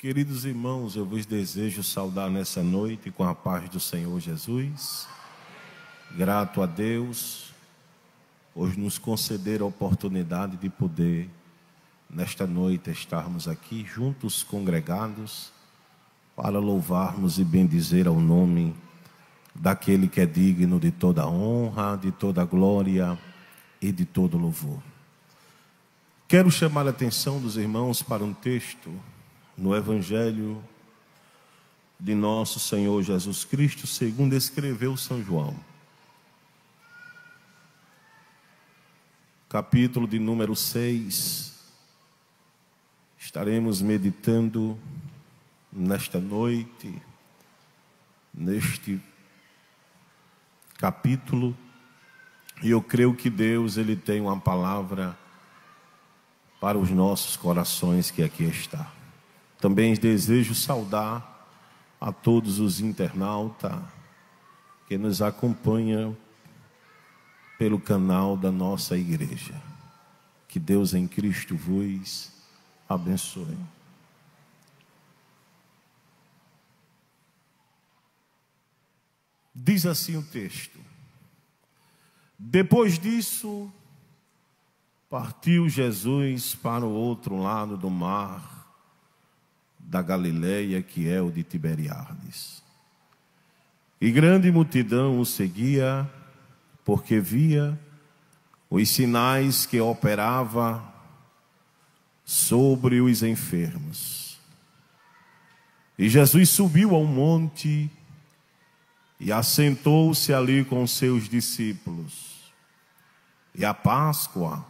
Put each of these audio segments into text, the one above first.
Queridos irmãos, eu vos desejo saudar nessa noite com a paz do Senhor Jesus. Grato a Deus por nos conceder a oportunidade de poder, nesta noite, estarmos aqui juntos, congregados, para louvarmos e bendizer ao nome daquele que é digno de toda honra, de toda glória e de todo louvor. Quero chamar a atenção dos irmãos para um texto no Evangelho de nosso Senhor Jesus Cristo, segundo escreveu São João. Capítulo de número 6. Estaremos meditando nesta noite, neste capítulo, e eu creio que Deus, Ele tem uma palavra para os nossos corações que aqui está. Também desejo saudar a todos os internautas que nos acompanham pelo canal da nossa igreja. Que Deus em Cristo vos abençoe. Diz assim o texto: depois disso, partiu Jesus para o outro lado do mar da Galileia, que é o de Tiberiades. E grande multidão o seguia, porque via os sinais que operava sobre os enfermos. E Jesus subiu ao monte e assentou-se ali com seus discípulos. E a Páscoa,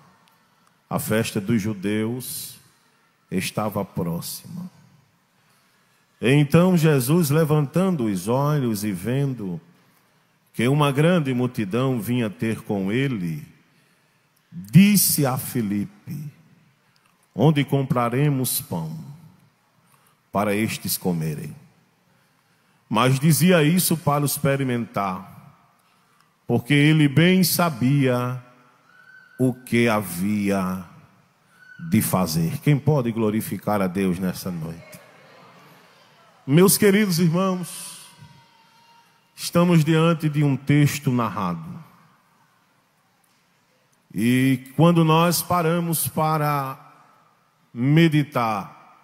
a festa dos judeus, estava próxima. Então Jesus, levantando os olhos e vendo que uma grande multidão vinha ter com ele, disse a Filipe: onde compraremos pão para estes comerem? Mas dizia isso para os experimentar, porque ele bem sabia o que havia de fazer. Quem pode glorificar a Deus nessa noite? Meus queridos irmãos, estamos diante de um texto narrado. E quando nós paramos para meditar,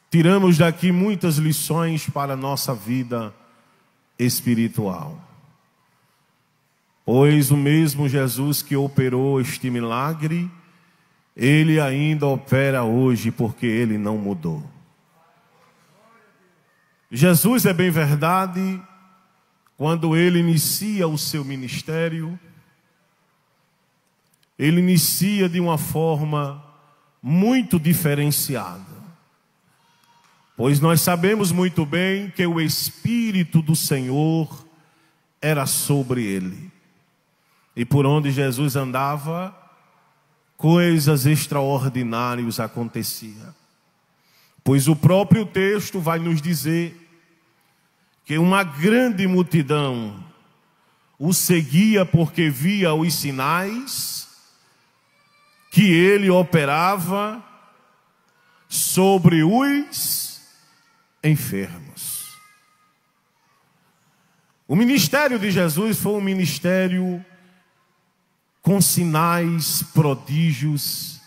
tiramos daqui muitas lições para a nossa vida espiritual. Pois o mesmo Jesus que operou este milagre, Ele ainda opera hoje, porque Ele não mudou. Jesus, é bem verdade, quando Ele inicia o seu ministério, Ele inicia de uma forma muito diferenciada. Pois nós sabemos muito bem que o Espírito do Senhor era sobre Ele. E por onde Jesus andava, coisas extraordinárias aconteciam. Pois o próprio texto vai nos dizer que uma grande multidão o seguia porque via os sinais que ele operava sobre os enfermos. O ministério de Jesus foi um ministério com sinais, prodígios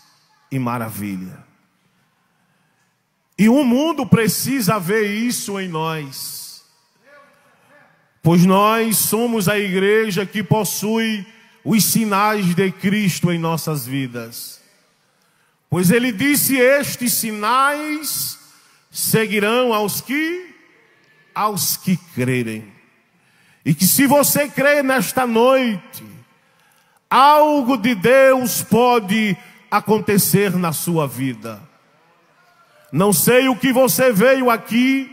e maravilha. E o mundo precisa ver isso em nós, pois nós somos a igreja que possui os sinais de Cristo em nossas vidas. Pois Ele disse: estes sinais seguirão aos que crerem. E que se você crê nesta noite, algo de Deus pode acontecer na sua vida. Não sei o que você veio aqui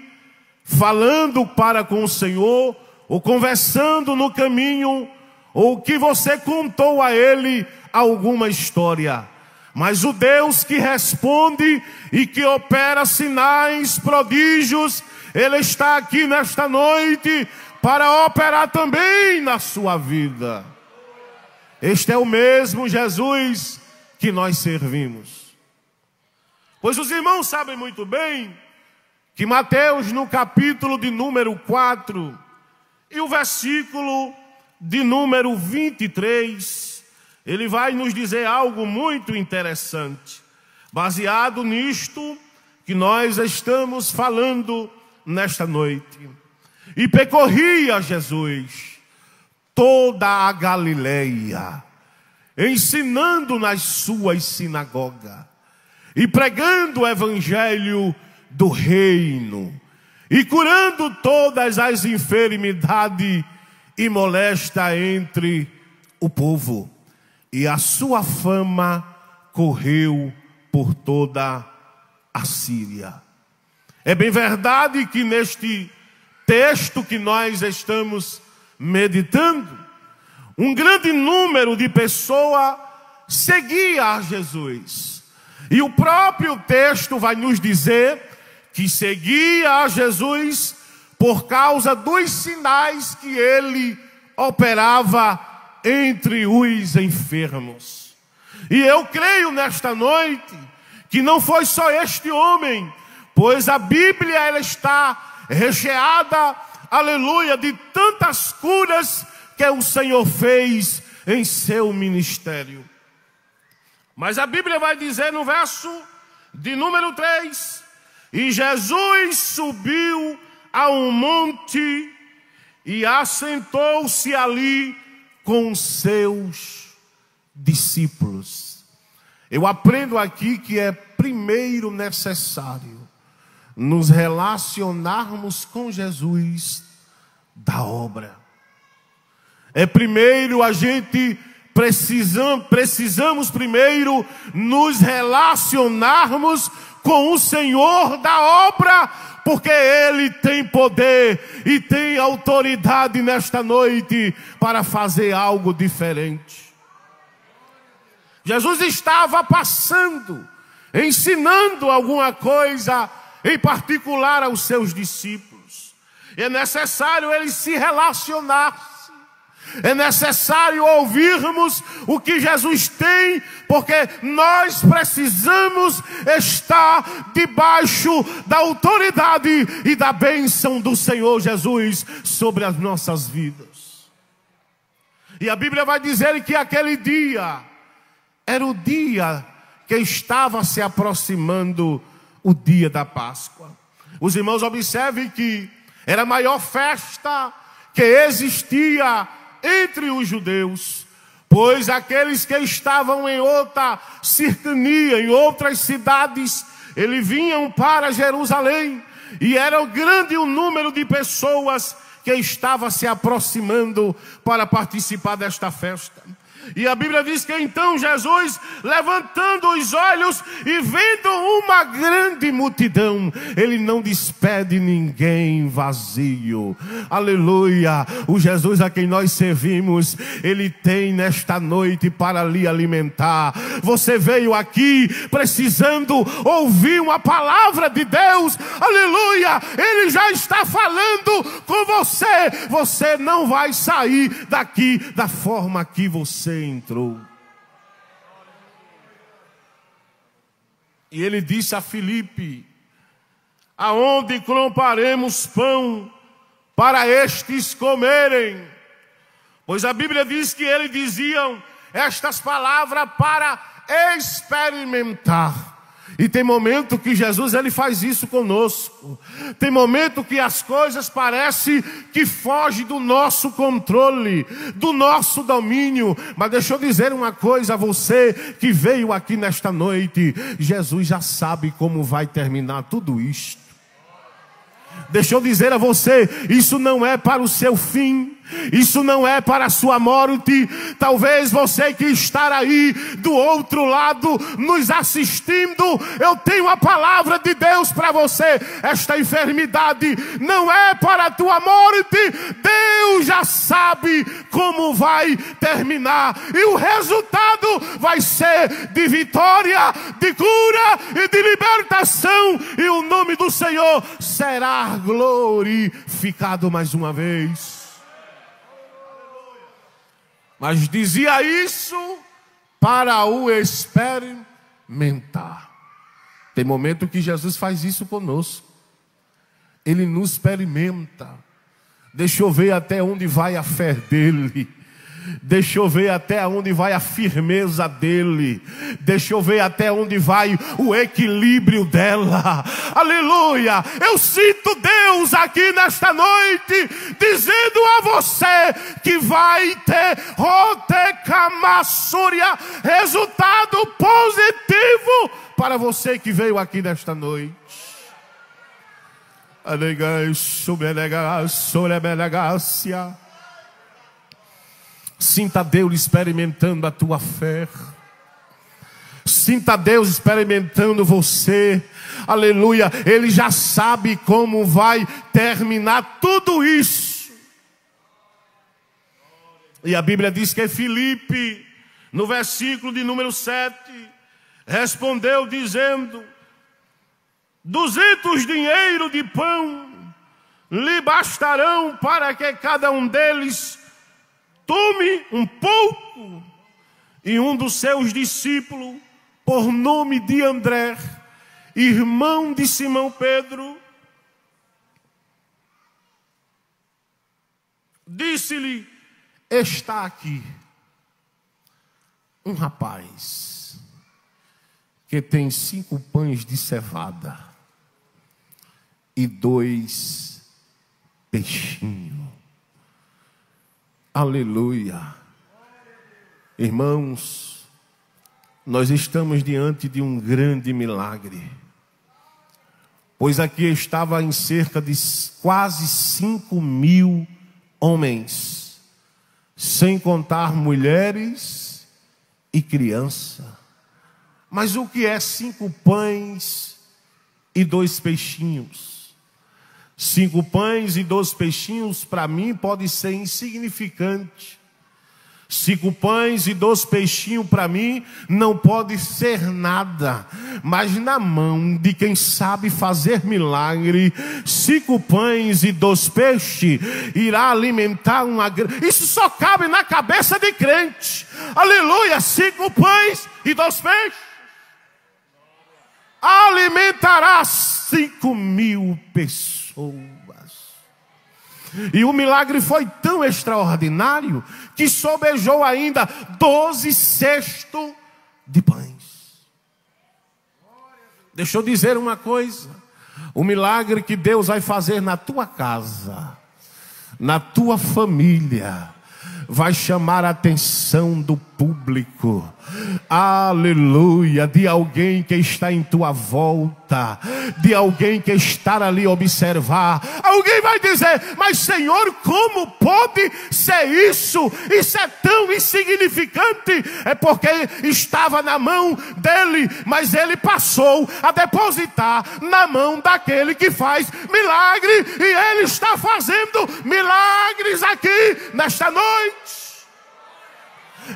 falando para com o Senhor, ou conversando no caminho, ou que você contou a Ele alguma história. Mas o Deus que responde e que opera sinais, prodígios, Ele está aqui nesta noite para operar também na sua vida. Este é o mesmo Jesus que nós servimos. Pois os irmãos sabem muito bem que Mateus, no capítulo de número 4, e o versículo de número 23, ele vai nos dizer algo muito interessante, baseado nisto que nós estamos falando nesta noite. E percorria Jesus toda a Galileia, ensinando nas suas sinagogas e pregando o evangelho do reino e curando todas as enfermidades e molesta entre o povo. E a sua fama correu por toda a Síria. É bem verdade que neste texto que nós estamos meditando, um grande número de pessoas seguia a Jesus. E o próprio texto vai nos dizer que seguia a Jesus por causa dos sinais que ele operava entre os enfermos. E eu creio nesta noite que não foi só este homem, pois a Bíblia ela está recheada, aleluia, de tantas curas que o Senhor fez em seu ministério. Mas a Bíblia vai dizer no verso de número 3, e Jesus subiu a um monte e assentou-se ali com seus discípulos. Eu aprendo aqui que é primeiro necessário nos relacionarmos com Jesus da obra. É primeiro a gente precisamos primeiro nos relacionarmos com o Senhor da obra, porque Ele tem poder e tem autoridade nesta noite para fazer algo diferente. Jesus estava passando, ensinando alguma coisa em particular aos seus discípulos. É necessário eles se relacionar. É necessário ouvirmos o que Jesus tem, porque nós precisamos estar debaixo da autoridade e da bênção do Senhor Jesus sobre as nossas vidas. E a Bíblia vai dizer que aquele dia era o dia que estava se aproximando, o dia da Páscoa. Os irmãos observem que era a maior festa que existia entre os judeus, pois aqueles que estavam em outra cercania, em outras cidades, eles vinham para Jerusalém, e era grande o número de pessoas que estava se aproximando para participar desta festa. E a Bíblia diz que então Jesus, levantando os olhos e vendo uma grande multidão, ele não despede ninguém vazio. Aleluia! O Jesus a quem nós servimos, ele tem nesta noite para lhe alimentar. Você veio aqui precisando ouvir uma palavra de Deus. Aleluia! Ele já está falando com você. Você não vai sair daqui da forma que você entrou. E ele disse a Filipe: aonde compraremos pão para estes comerem? Pois a Bíblia diz que eles diziam estas palavras para experimentar. E tem momento que Jesus ele faz isso conosco. Tem momento que as coisas parecem que fogem do nosso controle, do nosso domínio. Mas deixa eu dizer uma coisa a você que veio aqui nesta noite. Jesus já sabe como vai terminar tudo isto. Deixa eu dizer a você, isso não é para o seu fim. Isso não é para a sua morte. Talvez você que está aí do outro lado nos assistindo, eu tenho a palavra de Deus para você. Esta enfermidade não é para a tua morte. Deus já sabe como vai terminar, e o resultado vai ser de vitória, de cura e de libertação, e o nome do Senhor será glorificado mais uma vez. Mas dizia isso para o experimentar. Tem momento que Jesus faz isso conosco. Ele nos experimenta. Deixa eu ver até onde vai a fé dele. Deixa eu ver até onde vai a firmeza dele. Deixa eu ver até onde vai o equilíbrio dela. Aleluia! Eu sinto Deus aqui nesta noite dizendo a você que vai ter resultado positivo para você que veio aqui nesta noite. Sinta Deus experimentando a tua fé. Sinta Deus experimentando você. Aleluia. Ele já sabe como vai terminar tudo isso. E a Bíblia diz que Filipe, no versículo de número 7, respondeu dizendo: 200 dinheiro de pão lhe bastarão para que cada um deles tome um pouco. E um dos seus discípulos, por nome de André, irmão de Simão Pedro, disse-lhe: está aqui um rapaz que tem 5 pães de cevada e 2 peixinhos. Aleluia. Irmãos, nós estamos diante de um grande milagre. Pois aqui estava em cerca de quase 5.000 homens, sem contar mulheres e criança. Mas o que é 5 pães e 2 peixinhos? 5 pães e 2 peixinhos para mim pode ser insignificante. 5 pães e 2 peixinhos para mim não pode ser nada. Mas na mão de quem sabe fazer milagre, 5 pães e 2 peixes irá alimentar uma... Isso só cabe na cabeça de crente. Aleluia, 5 pães e 2 peixes alimentará 5.000 pessoas. E o milagre foi tão extraordinário que sobejou ainda 12 cestos de pães. Deixa eu dizer uma coisa: o milagre que Deus vai fazer na tua casa, na tua família, vai chamar a atenção do público. Aleluia. De alguém que está em tua volta, de alguém que está ali observar. Alguém vai dizer: mas Senhor, como pode ser isso? Isso é tão insignificante. É porque estava na mão dele, mas ele passou a depositar na mão daquele que faz milagre. E ele está fazendo milagres aqui nesta noite.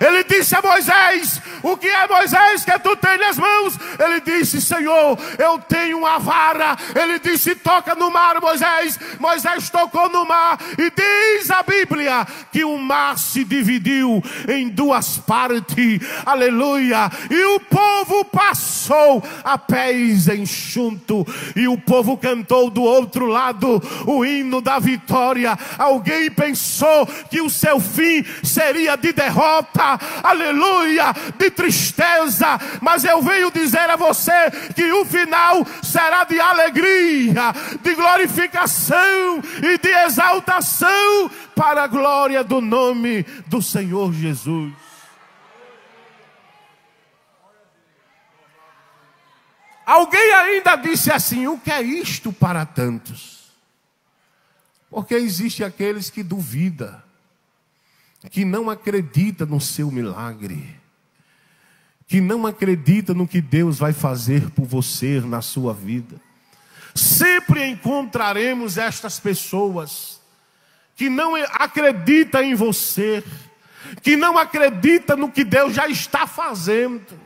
Ele disse a Moisés: o que é, Moisés, que tu tens nas mãos? Ele disse: Senhor, eu tenho uma vara. Ele disse: toca no mar, Moisés. Moisés tocou no mar, e diz a Bíblia que o mar se dividiu em 2 partes. Aleluia. E o povo passou a pés enxuto, e o povo cantou do outro lado o hino da vitória. Alguém pensou que o seu fim seria de derrota, aleluia, de tristeza, mas eu venho dizer a você que o final será de alegria, de glorificação e de exaltação para a glória do nome do Senhor Jesus. Alguém ainda disse assim: o que é isto para tantos? Porque existem aqueles que duvidam, que não acredita no seu milagre, que não acredita no que Deus vai fazer por você na sua vida. Sempre encontraremos estas pessoas que não acreditam em você, que não acreditam no que Deus já está fazendo.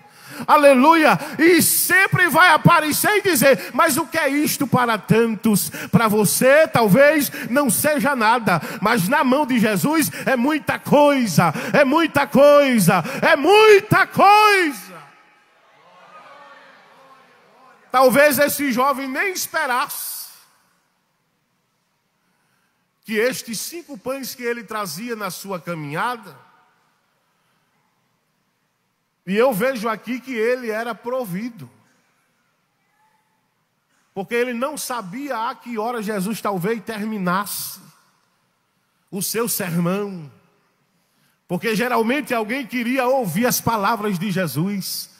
Aleluia. E sempre vai aparecer e dizer: mas o que é isto para tantos? Para você talvez não seja nada, mas na mão de Jesus é muita coisa. É muita coisa. É muita coisa. Talvez esse jovem nem esperasse que estes 5 pães que ele trazia na sua caminhada, e eu vejo aqui que ele era provido, porque ele não sabia a que hora Jesus talvez terminasse o seu sermão, porque geralmente alguém queria ouvir as palavras de Jesus,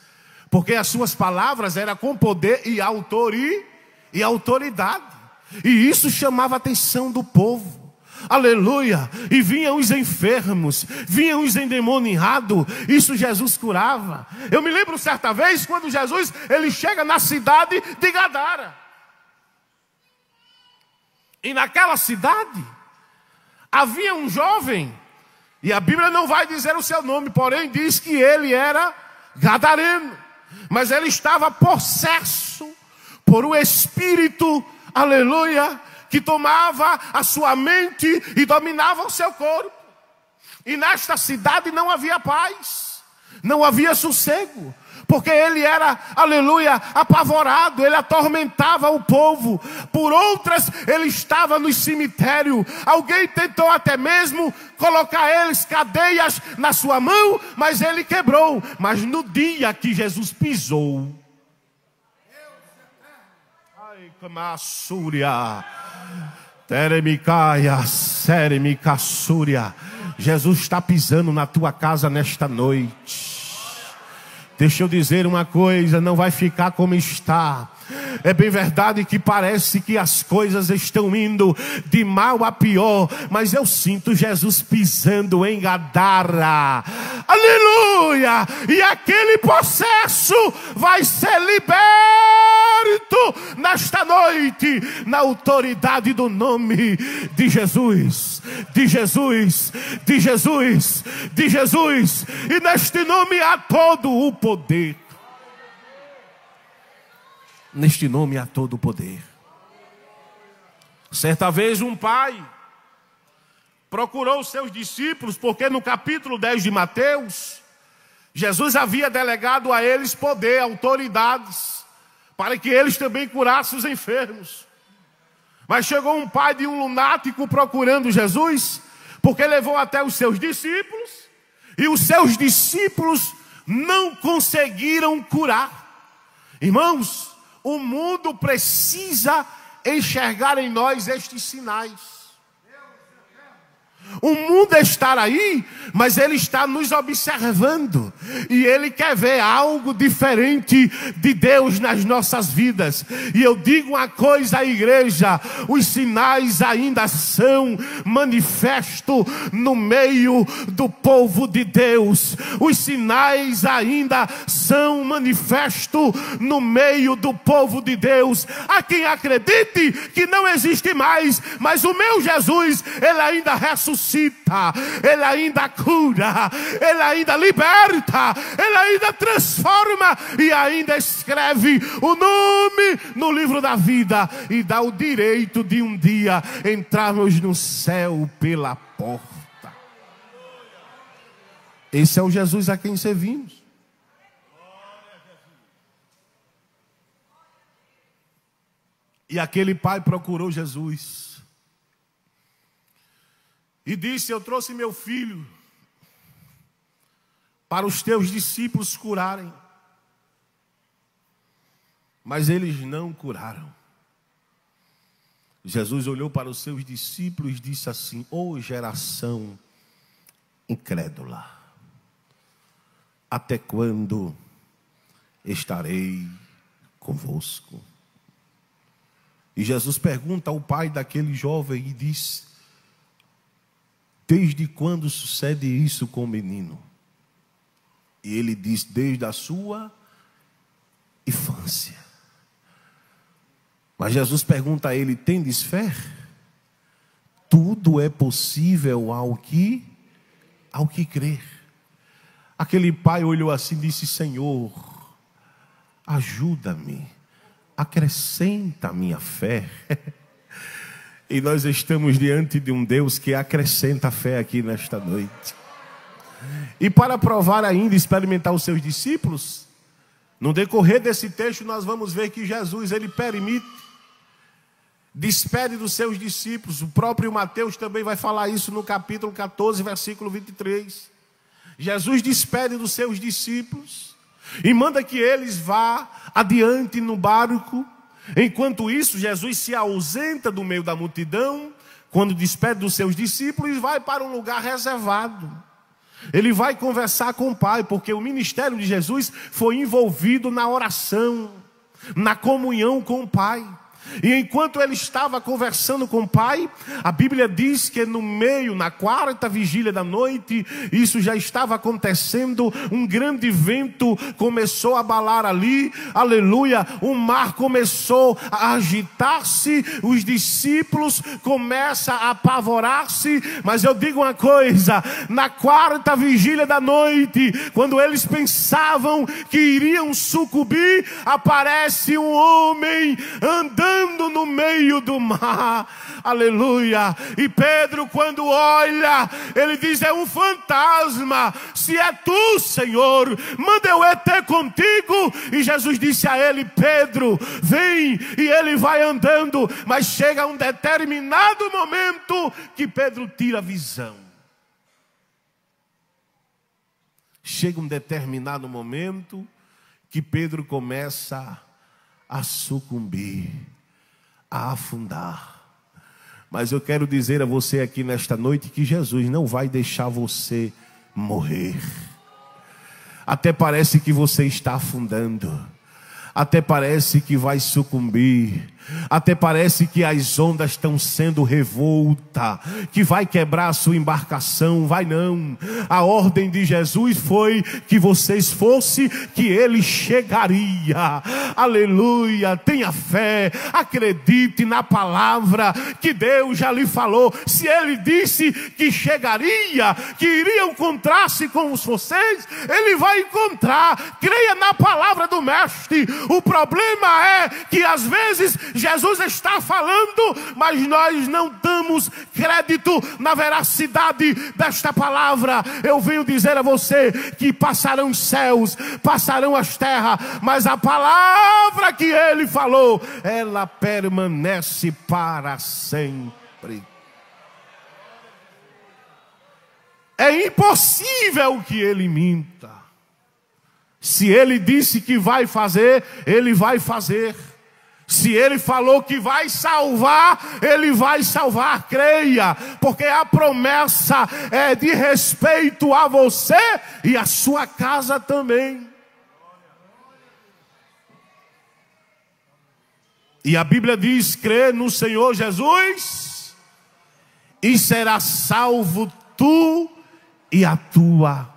porque as suas palavras eram com poder e autoridade, e isso chamava a atenção do povo. Aleluia. E vinham os enfermos, vinham os endemoniados, isso Jesus curava. Eu me lembro certa vez quando Jesus ele chega na cidade de Gadara, e naquela cidade havia um jovem, e a Bíblia não vai dizer o seu nome, porém diz que ele era gadareno, mas ele estava possesso por um espírito, aleluia, que tomava a sua mente e dominava o seu corpo. E nesta cidade não havia paz, não havia sossego, porque ele era, aleluia, apavorado, ele atormentava o povo. Por outras, ele estava no cemitério. Alguém tentou até mesmo colocar eles cadeias na sua mão, mas ele quebrou. Mas no dia que Jesus pisou, ai, Kamassúria, Teremicaia, Seremicassúria, Jesus está pisando na tua casa nesta noite. Deixa eu dizer uma coisa, não vai ficar como está. É bem verdade que parece que as coisas estão indo de mal a pior, mas eu sinto Jesus pisando em Gadara. Aleluia! E aquele possesso vai ser liberto nesta noite, na autoridade do nome de Jesus. De Jesus, de Jesus, de Jesus. E neste nome há todo o poder. Neste nome há todo o poder. Certa vez um pai procurou os seus discípulos, porque no capítulo 10 de Mateus, Jesus havia delegado a eles poder, autoridades, para que eles também curassem os enfermos. Mas chegou um pai de um lunático procurando Jesus, porque levou até os seus discípulos, e os seus discípulos não conseguiram curar. Irmãos, o mundo precisa enxergar em nós estes sinais. O mundo está aí, mas ele está nos observando. E ele quer ver algo diferente de Deus nas nossas vidas. E eu digo uma coisa à igreja: os sinais ainda são manifesto no meio do povo de Deus. Os sinais ainda são manifesto no meio do povo de Deus. Há quem acredite que não existe mais, mas o meu Jesus, ele ainda ressuscita. Ele ainda cura, ele ainda liberta, ele ainda transforma e ainda escreve o nome no livro da vida e dá o direito de um dia entrarmos no céu pela porta. Esse é o Jesus a quem servimos. E aquele pai procurou Jesus e disse: eu trouxe meu filho para os teus discípulos curarem. Mas eles não curaram. Jesus olhou para os seus discípulos e disse assim: ó geração incrédula, até quando estarei convosco? E Jesus pergunta ao pai daquele jovem e diz: desde quando sucede isso com o menino? E ele diz: desde a sua infância. Mas Jesus pergunta a ele: tendes fé? Tudo é possível ao que crer. Aquele pai olhou assim e disse: Senhor, ajuda-me, acrescenta a minha fé. E nós estamos diante de um Deus que acrescenta a fé aqui nesta noite. E para provar ainda, experimentar os seus discípulos, No decorrer desse texto nós vamos ver que Jesus, ele permite, despede dos seus discípulos. O próprio Mateus também vai falar isso no capítulo 14, versículo 23. Jesus despede dos seus discípulos e manda que eles vá adiante no barco. Enquanto isso, Jesus se ausenta do meio da multidão, quando despede dos seus discípulos, e vai para um lugar reservado. Ele vai conversar com o Pai, porque o ministério de Jesus foi envolvido na oração, na comunhão com o Pai. E enquanto ele estava conversando com o Pai, a Bíblia diz que na quarta vigília da noite, isso já estava acontecendo, um grande vento começou a abalar ali, aleluia, o mar começou a agitar-se, os discípulos começam a apavorar-se, mas eu digo uma coisa, na quarta vigília da noite, quando eles pensavam que iriam sucumbir, aparece um homem andando no meio do mar, aleluia. E Pedro, quando olha, ele diz: é um fantasma. Se é tu, Senhor, manda eu ter contigo. E Jesus disse a ele: Pedro, vem. E ele vai andando, mas chega um determinado momento que Pedro tira a visão. Chega um determinado momento que Pedro começa a sucumbir, a afundar. Mas eu quero dizer a você aqui nesta noite que Jesus não vai deixar você morrer. Até parece que você está afundando, até parece que vai sucumbir, até parece que as ondas estão sendo revoltas, que vai quebrar a sua embarcação. Vai não. A ordem de Jesus foi que vocês fossem, que ele chegaria. Aleluia. Tenha fé, acredite na palavra que Deus já lhe falou. Se ele disse que chegaria, que iria encontrar-se com vocês, ele vai encontrar. Creia na palavra do mestre. O problema é que às vezes Jesus está falando, mas nós não damos crédito na veracidade desta palavra. Eu venho dizer a você que passarão os céus, passarão as terras, mas a palavra que ele falou, ela permanece para sempre. É impossível que ele minta. Se ele disse que vai fazer, ele vai fazer. Se ele falou que vai salvar, ele vai salvar. Creia, porque a promessa é de respeito a você e a sua casa também. E a Bíblia diz: crê no Senhor Jesus e será salvo tu e a tua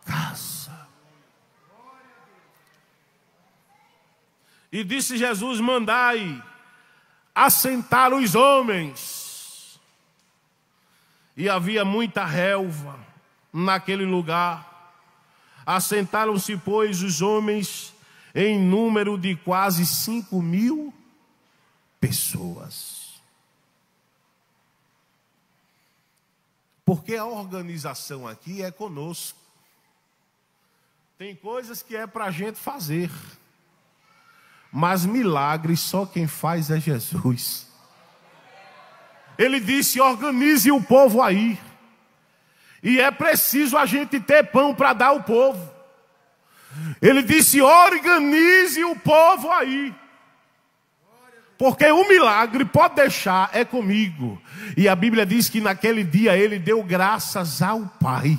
casa. E disse Jesus: mandai assentar os homens. E havia muita relva naquele lugar. Assentaram-se, pois, os homens em número de quase 5.000 pessoas. Porque a organização aqui é conosco. Tem coisas que é para a gente fazer, mas milagres só quem faz é Jesus. Ele disse: organize o povo aí. E é preciso a gente ter pão para dar ao povo. Ele disse: organize o povo aí. Porque o milagre, pode deixar, é comigo. E a Bíblia diz que naquele dia ele deu graças ao Pai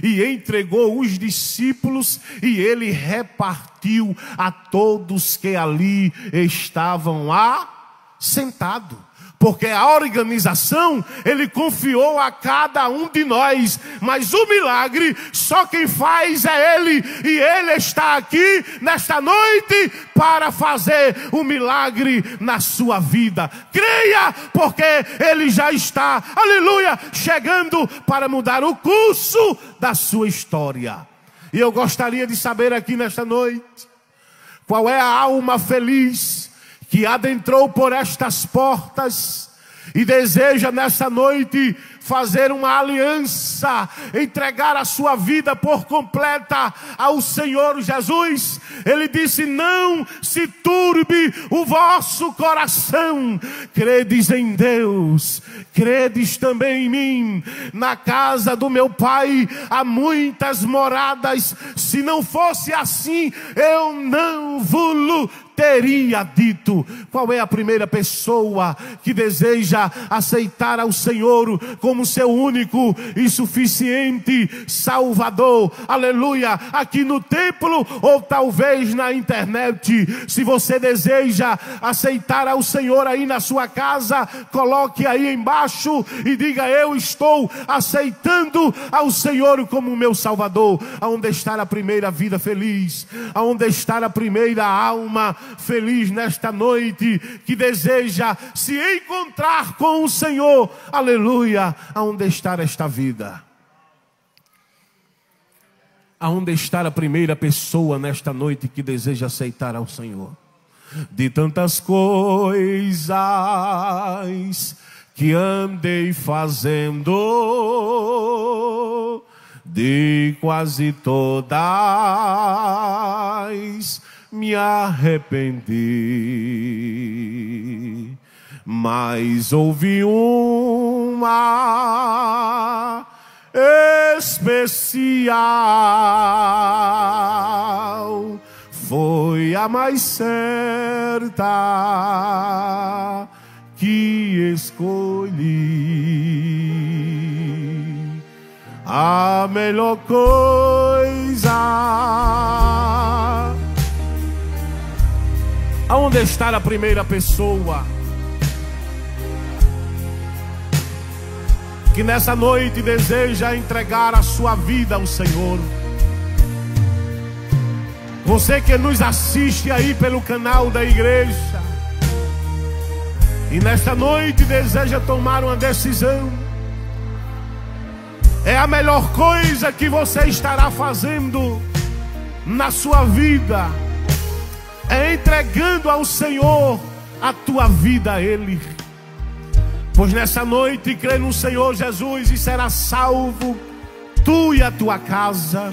e entregou os discípulos, e ele repartiu a todos que ali estavam assentados. Porque a organização ele confiou a cada um de nós, mas o milagre só quem faz é ele, e ele está aqui nesta noite para fazer o milagre na sua vida. Creia, porque ele já está, aleluia, chegando para mudar o curso da sua história. E eu gostaria de saber aqui nesta noite, qual é a alma feliz que adentrou por estas portas e deseja nessa noite fazer uma aliança, entregar a sua vida por completa ao Senhor Jesus. Ele disse: não se turbe o vosso coração, credes em Deus, credes também em mim. Na casa do meu Pai há muitas moradas, se não fosse assim, eu não vos teria dito. Qual é a primeira pessoa que deseja aceitar ao Senhor como seu único e suficiente Salvador? Aleluia! Aqui no templo ou talvez na internet. Se você deseja aceitar ao Senhor aí na sua casa, coloque aí embaixo e diga: eu estou aceitando ao Senhor como meu Salvador. Aonde está a primeira vida feliz? Aonde está a primeira alma feliz nesta noite, que deseja se encontrar com o Senhor? Aleluia! Aonde está esta vida? Aonde está a primeira pessoa nesta noite que deseja aceitar ao Senhor? De tantas coisas que andei fazendo, de quase todas me arrependi, mas houve uma especial, foi a mais certa que escolhi, a melhor coisa. Aonde está a primeira pessoa que nessa noite deseja entregar a sua vida ao Senhor? Você que nos assiste aí pelo canal da igreja e nesta noite deseja tomar uma decisão, é a melhor coisa que você estará fazendo na sua vida, é entregando ao Senhor a tua vida a Ele. Pois nessa noite crê no Senhor Jesus e será salvo, tu e a tua casa.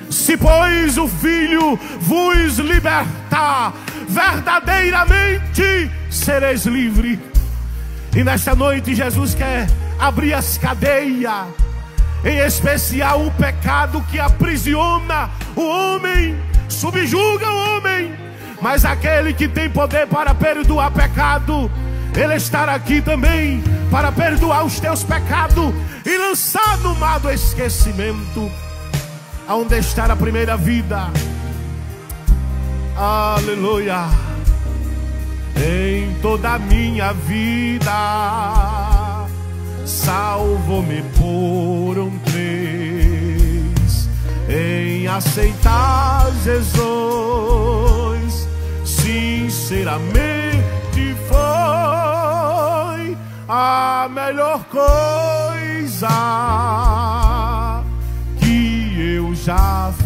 Se pois o Filho vos libertar, verdadeiramente sereis livre. E nesta noite Jesus quer abrir as cadeias, em especial o pecado que aprisiona o homem, subjuga o homem. Mas aquele que tem poder para perdoar pecado, Ele estará aqui também para perdoar os teus pecados e lançar no mar do esquecimento. Aonde está a primeira vida? Aleluia! Em toda a minha vida, salvo-me por um três, em aceitar Jesus, sinceramente foi a melhor coisa que eu já fiz.